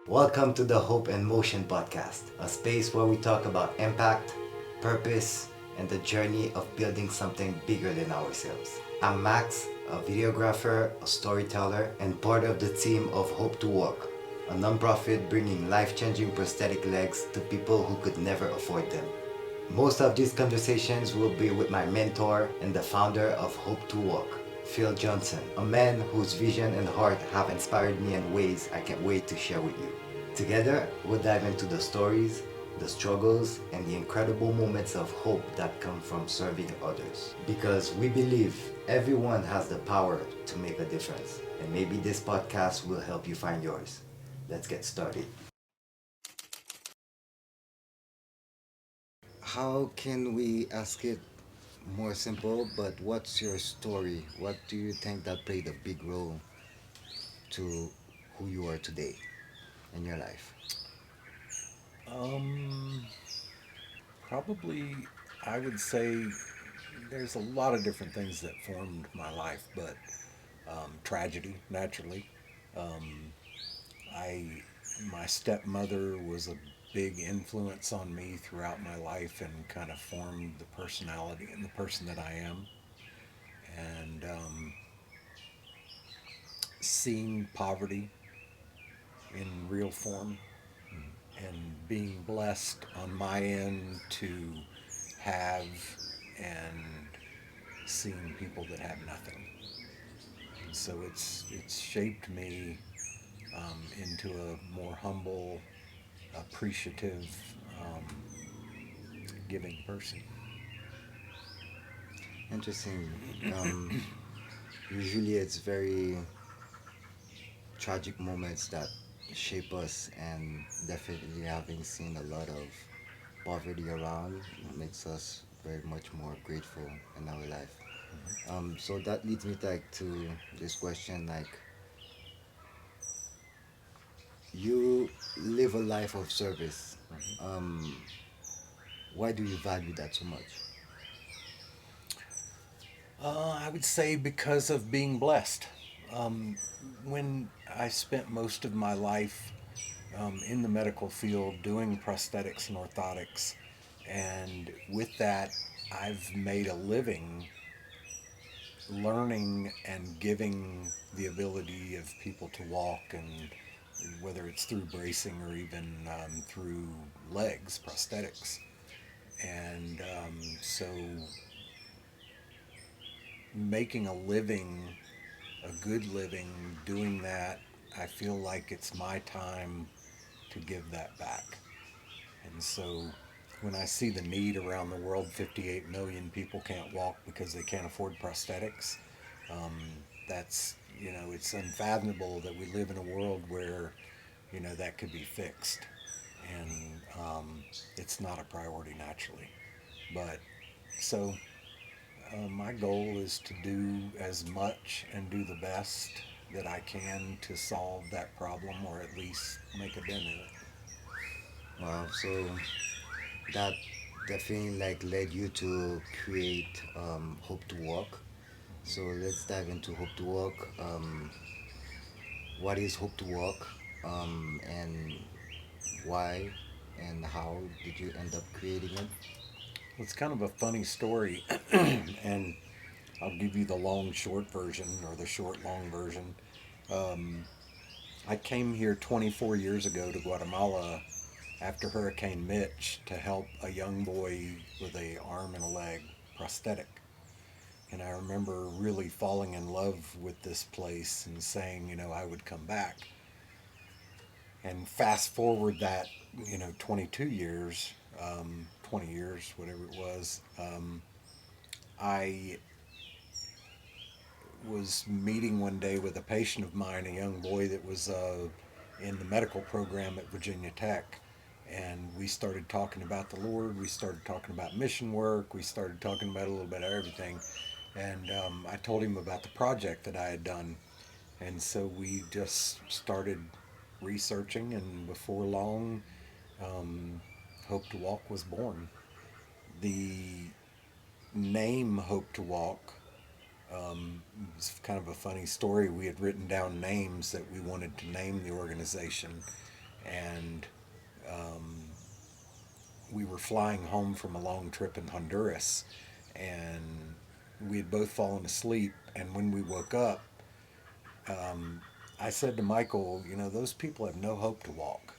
Welcome to the Hope and Motion podcast, a space where we talk about impact, purpose, and the journey of building something bigger than ourselves. I'm Max, a videographer, a storyteller, and part of the team of Hope to Walk, a nonprofit bringing life-changing prosthetic legs to people who could never afford them. Most of these conversations will be with my mentor and the founder of Hope to Walk, Phil Johnson, a man whose vision and heart have inspired me in ways I can't wait to share with you. Together, we'll dive into the stories, the struggles, and the incredible moments of hope that come from serving others. Because we believe everyone has the power to make a difference, and maybe this podcast will help you find yours. Let's get started. How can we ask it more simple? But what's your story? What do you think that played a big role to who you are today in your life? Um, Probably, I would say there's a lot of different things that formed my life, but tragedy, naturally. Um, I, my stepmother was a big influence on me throughout my life and kind of formed the personality and the person that I am. And seeing poverty in real form and being blessed on my end to have and seeing people that have nothing. And so it's shaped me into a more humble, appreciative, um, giving person. Interesting. Um, Usually, it's very tragic moments that shape us, and definitely having seen a lot of poverty around makes us very much more grateful in our life. So that leads me like to this question: like, you live a life of service. Um, why do you value that so much? I would say because of being blessed. Um, when I spent most of my life in the medical field doing prosthetics and orthotics, and with that, I've made a living learning and giving the ability of people to walk, and whether it's through bracing or even through legs, prosthetics. And so making a living, a good living, doing that, I feel like it's my time to give that back. And so when I see the need around the world, 58 million people can't walk because they can't afford prosthetics. Um, that's, it's unfathomable that we live in a world where, that could be fixed. And it's not a priority naturally. But so my goal is to do as much and do the best that I can to solve that problem or at least make a dent in it. Wow. So that definitely like led you to create Hope to Walk. So let's dive into Hope to Walk. What is Hope to Walk, and why and how did you end up creating it? It's kind of a funny story, and I'll give you the long short version or the short long version. Um, I came here 24 years ago to Guatemala after Hurricane Mitch to help a young boy with a arm and a leg prosthetic. And I remember really falling in love with this place and saying, I would come back. And fast forward that, 22 years, 20 years, whatever it was, I was meeting one day with a patient of mine, a young boy that was in the medical program at Virginia Tech. And we started talking about the Lord. We started talking about mission work. We started talking about a little bit of everything. And I told him about the project that I had done. And so we just started researching, and before long, um, Hope to Walk was born. The name Hope to Walk was kind of a funny story. We had written down names that we wanted to name the organization, and we were flying home from a long trip in Honduras, and we had both fallen asleep. And when we woke up, I said to Michael, you know, those people have no hope to walk,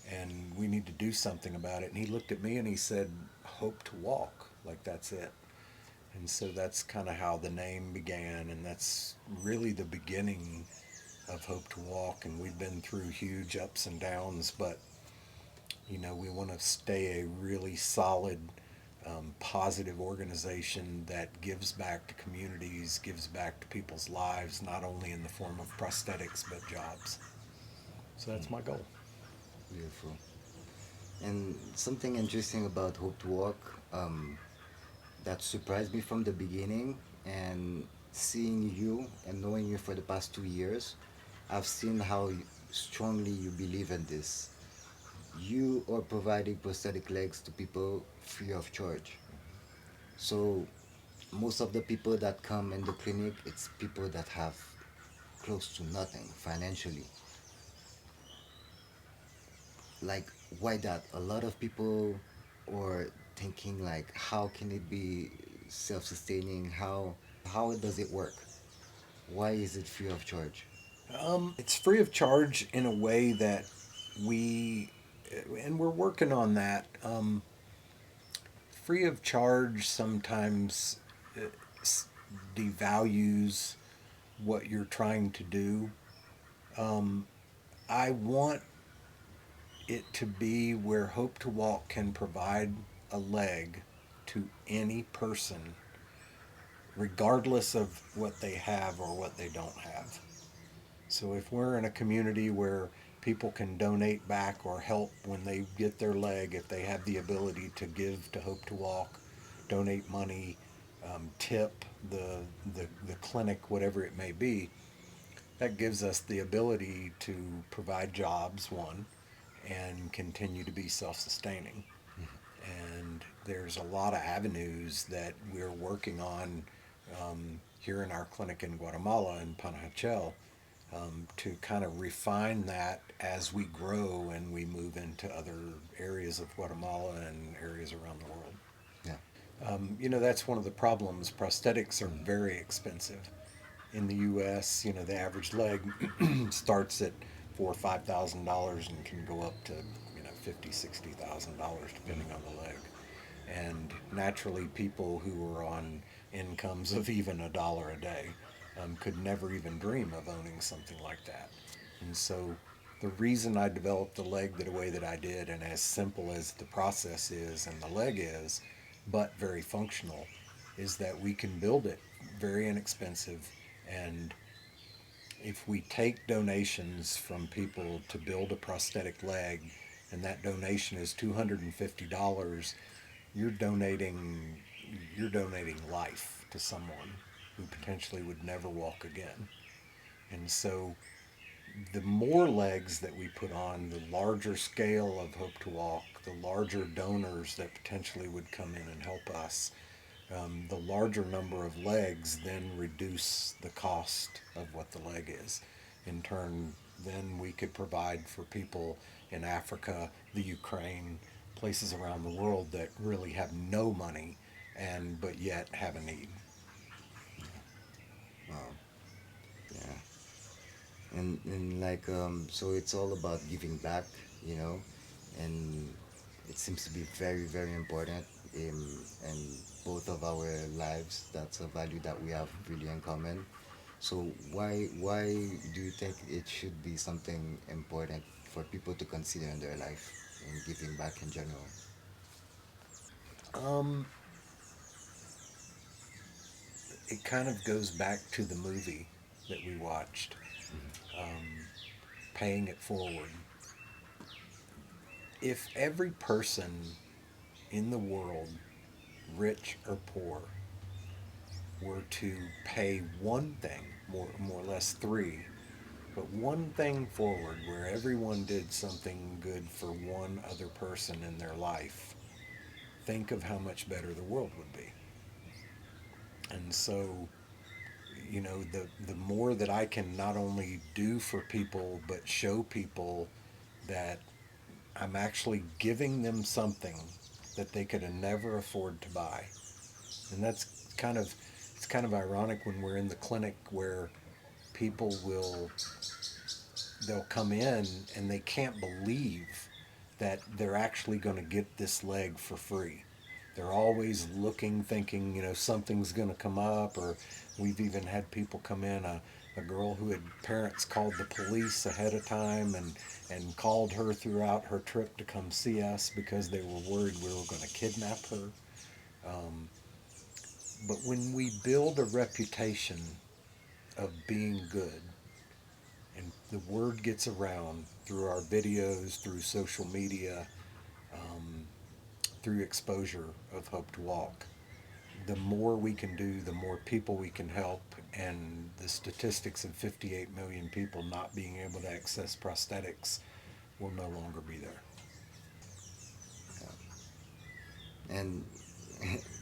and we need to do something about it. And he looked at me and he said, hope to walk, like that's it. And so that's kind of how the name began, and that's really the beginning of Hope to Walk. And we've been through huge ups and downs, but you know, we want to stay a really solid, positive organization that gives back to communities, gives back to people's lives, not only in the form of prosthetics but jobs. So that's my goal. Beautiful. And something interesting about Hope to Walk that surprised me from the beginning, and seeing you and knowing you for the past 2 years, I've seen how strongly you believe in this. You are providing prosthetic legs to people free of charge. So most of the people that come in the clinic, it's people that have close to nothing financially. Like, why that? A lot of people are thinking like, how can it be self-sustaining? How does it work? Why is it free of charge? It's free of charge in a way that we, and we're working on that. Free of charge sometimes uh, devalues what you're trying to do. I want it to be where Hope to Walk can provide a leg to any person, regardless of what they have or what they don't have. So if we're in a community where people can donate back or help when they get their leg, if they have the ability to give to Hope to Walk, donate money, tip the clinic, whatever it may be, that gives us the ability to provide jobs, one, and continue to be self sustaining. And there's a lot of avenues that we're working on here in our clinic in Guatemala, in Panajachel, to kind of refine that as we grow and we move into other areas of Guatemala and areas around the world. Yeah. You know, that's one of the problems. Prosthetics are very expensive. In the U.S., you know, the average leg starts at $4,000 or $5,000 and can go up to, you know, $50,000, $60,000 depending on the leg. And naturally, people who are on incomes of even $1 a day could never even dream of owning something like that. And so, the reason I developed the leg the way that I did, and as simple as the process is and the leg is, but very functional, is that we can build it very inexpensive. And if we take donations from people to build a prosthetic leg, and that donation is $250, you're donating you're donating life to someone who potentially would never walk again. And so the more legs that we put on, the larger scale of Hope to Walk, the larger donors that potentially would come in and help us, the larger number of legs then reduce the cost of what the leg is. In turn, then we could provide for people in Africa, the Ukraine, places around the world that really have no money and but yet have a need. Wow. Yeah. And like so it's all about giving back, you know, and it seems to be very very important in both of our lives. That's a value that we have really in common. So why do you think it should be something important for people to consider in their life in giving back in general? Um, it kind of goes back to the movie that we watched, paying it forward. If every person in the world, rich or poor, were to pay one thing, more or less three, but one thing forward where everyone did something good for one other person in their life, think of how much better the world would be. And so, you know, the more that I can not only do for people, but show people that I'm actually giving them something that they could have never afford to buy. And that's kind of it's kind of ironic when we're in the clinic where people will they'll come in and they can't believe that they're actually going to get this leg for free. They're always looking, thinking, something's going to come up. Or we've even had people come in, a girl who had parents called the police ahead of time and called her throughout her trip to come see us because they were worried we were going to kidnap her. But when we build a reputation of being good, and the word gets around through our videos, through social media, through exposure of Hope to Walk, the more we can do, the more people we can help, and the statistics of 58 million people not being able to access prosthetics will no longer be there. And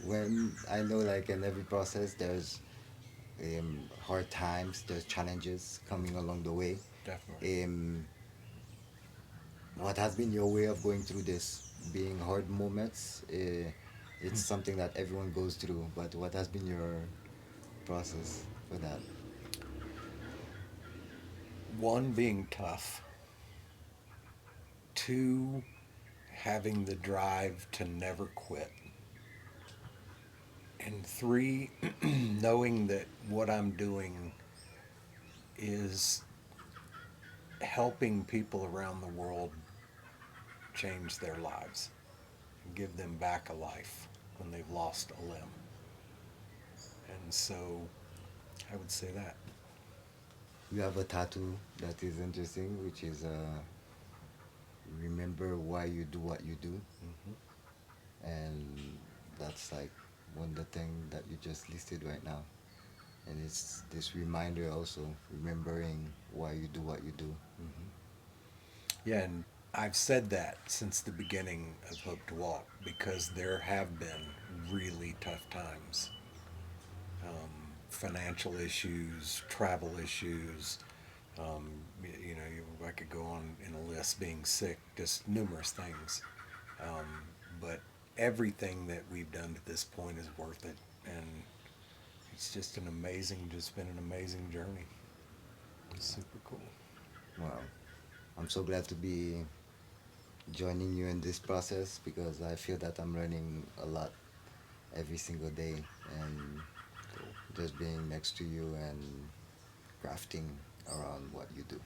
when I know, like in every process, there's hard times, there's challenges coming along the way. Definitely. Um, what has been your way of going through this? Being hard moments, it's something that everyone goes through. But what has been your process for that? One, being tough. Two, having the drive to never quit. And three, knowing that what I'm doing is helping people around the world change their lives, give them back a life when they've lost a limb. And so I would say that. You have a tattoo that is interesting, which is remember why you do what you do, Hmm. and that's like one of the things that you just listed right now. And it's this reminder also, remembering why you do what you do. Hmm. Yeah, and I've said that since the beginning of Hope to Walk because there have been really tough times, financial issues, travel issues. I could go on in a list, being sick, just numerous things. But everything that we've done to this point is worth it, and it's just been an amazing journey. It's super cool. Wow. I'm so glad to be joining you in this process because I feel that I'm learning a lot every single day, and Cool. just being next to you and crafting around what you do.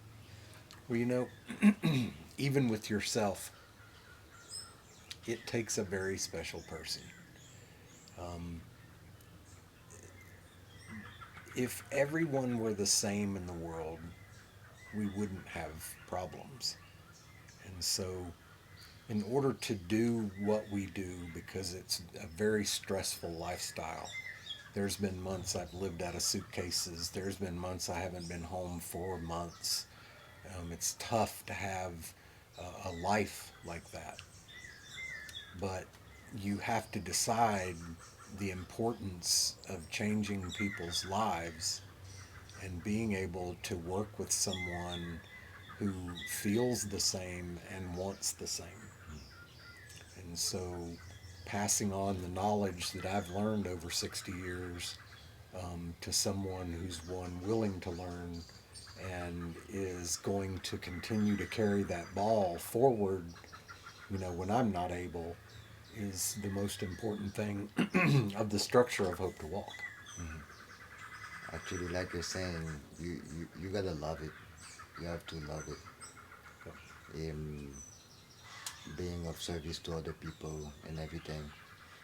Well, even with yourself, it takes a very special person. Um, if everyone were the same in the world, we wouldn't have problems. And so, in order to do what we do, because it's a very stressful lifestyle, there's been months I've lived out of suitcases. There's been months I haven't been home for months. It's tough to have a life like that. But you have to decide the importance of changing people's lives and being able to work with someone who feels the same and wants the same. And so, passing on the knowledge that I've learned over 60 years to someone who's one willing to learn and is going to continue to carry that ball forward, when I'm not able, is the most important thing of the structure of Hope to Walk. Actually, like you're saying, you gotta love it. You have to love it. Yep. Um, Being of service to other people and everything.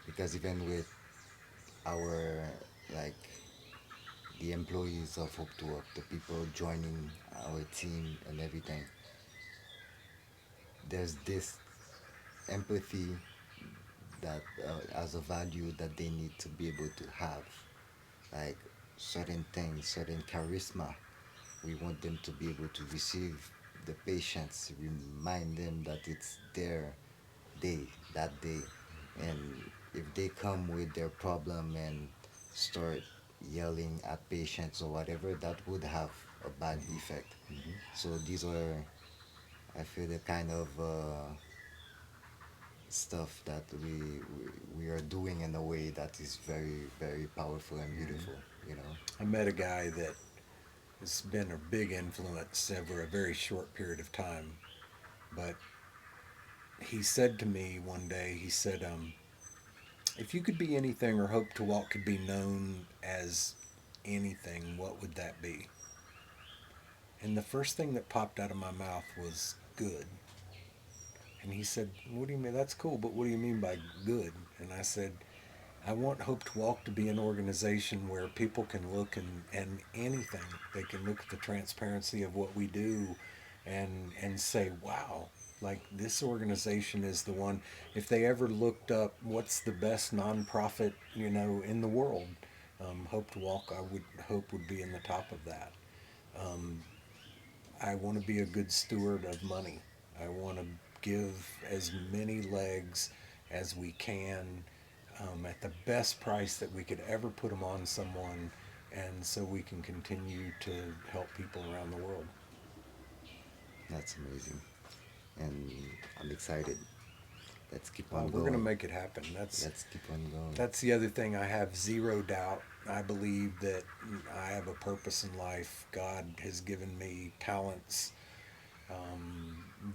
Because even with our, like, the employees of Hope to Work, the people joining our team and everything, there's this empathy that as a value that they need to be able to have, like certain things, certain charisma. We want them to be able to receive the patients, remind them that it's their day, that day. And if they come with their problem and start yelling at patients or whatever, that would have a bad effect. Hmm. So these are, I feel, the kind of stuff that we are doing in a way that is very, very powerful and beautiful, you know. I met a guy that has been a big influence over a very short period of time, but he said to me one day, he said, if you could be anything or hope to walk could be known as anything, what would that be? And the first thing that popped out of my mouth was good. And he said, what do you mean? That's cool, but what do you mean by good? And I said, I want Hope to Walk to be an organization where people can look and anything. They can look at the transparency of what we do and say, wow, like this organization is the one. If they ever looked up what's the best nonprofit, in the world, Hope to Walk, I would hope would be in the top of that. I want to be a good steward of money. I want to give as many legs as we can at the best price that we could ever put them on someone, and so we can continue to help people around the world. That's amazing, and I'm excited. Let's keep Well, on we're going to going. make it happen. That's Let's keep on going. that's the other thing. I have zero doubt. I believe that I have a purpose in life. God has given me talents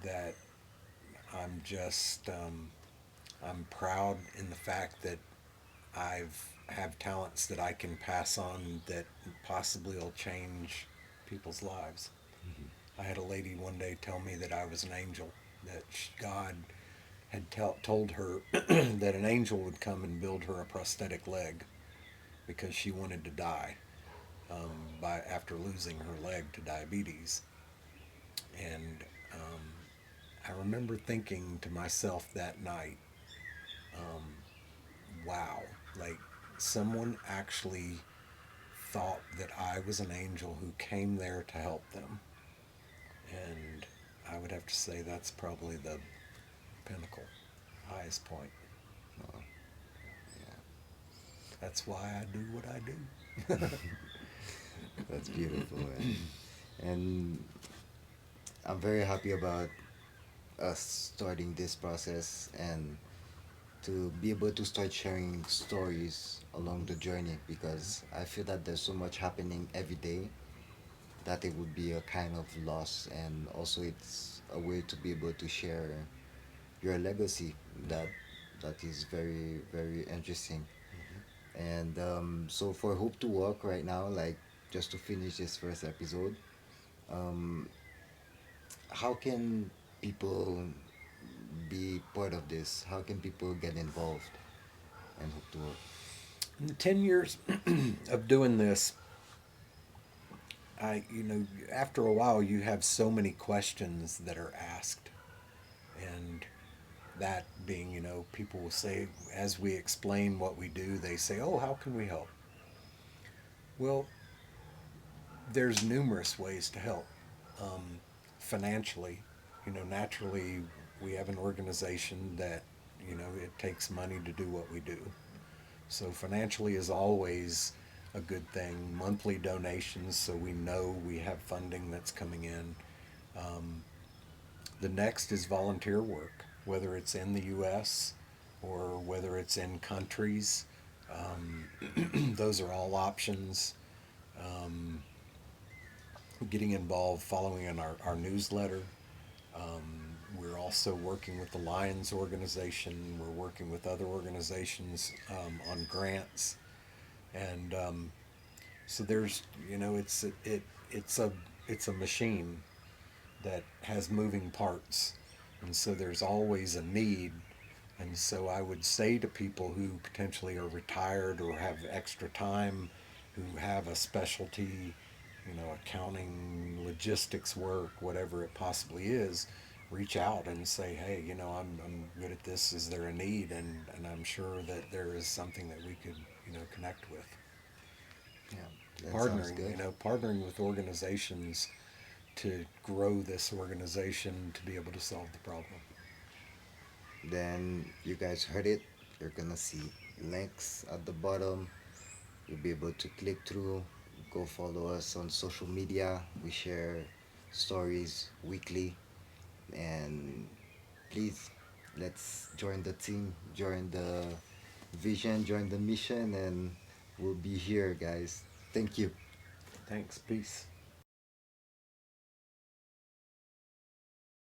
that I'm just I'm proud in the fact that I've have talents that I can pass on that possibly will change people's lives. I had a lady one day tell me that I was an angel, that God had told her that an angel would come and build her a prosthetic leg because she wanted to die by after losing her leg to diabetes. And I remember thinking to myself that night, wow, like someone actually thought that I was an angel who came there to help them. And I would have to say that's probably the pinnacle, highest point. Oh, yeah, That's why I do what I do. that's beautiful, and I'm very happy about us starting this process and to be able to start sharing stories along the journey, because I feel that there's so much happening every day that it would be a kind of loss, and also it's a way to be able to share your legacy that is very, very interesting. And so for Hope to Walk right now, like, just to finish this first episode, um, how can people be part of this? How can people get involved and Hope to Walk? In the 10 years of doing this, after a while, you have so many questions that are asked. And that being, people will say, as we explain what we do, they say, oh, how can we help? Well, there's numerous ways to help. Financially, naturally, we have an organization that, it takes money to do what we do. So financially is always a good thing. Monthly donations, so we know we have funding that's coming in. The next is volunteer work, whether it's in the U.S. or whether it's in countries. Those are all options. Getting involved, following in our newsletter. We're also working with the Lions organization. We're working with other organizations on grants, and so there's it's a machine that has moving parts, and so there's always a need. And so I would say to people who potentially are retired or have extra time, who have a specialty, accounting, logistics work, whatever it possibly is, reach out and say, hey, I'm good at this. Is there a need? And I'm sure that there is something that we could, connect with. Yeah, that sounds Partnering, good. partnering with organizations to grow this organization to be able to solve the problem. Then you guys heard it. You're gonna see links at the bottom. You'll be able to click through, go follow us on social media. We share stories weekly, and please Let's join the team, join the vision, join the mission, and we'll be here, guys. Thank you. Thanks. Peace.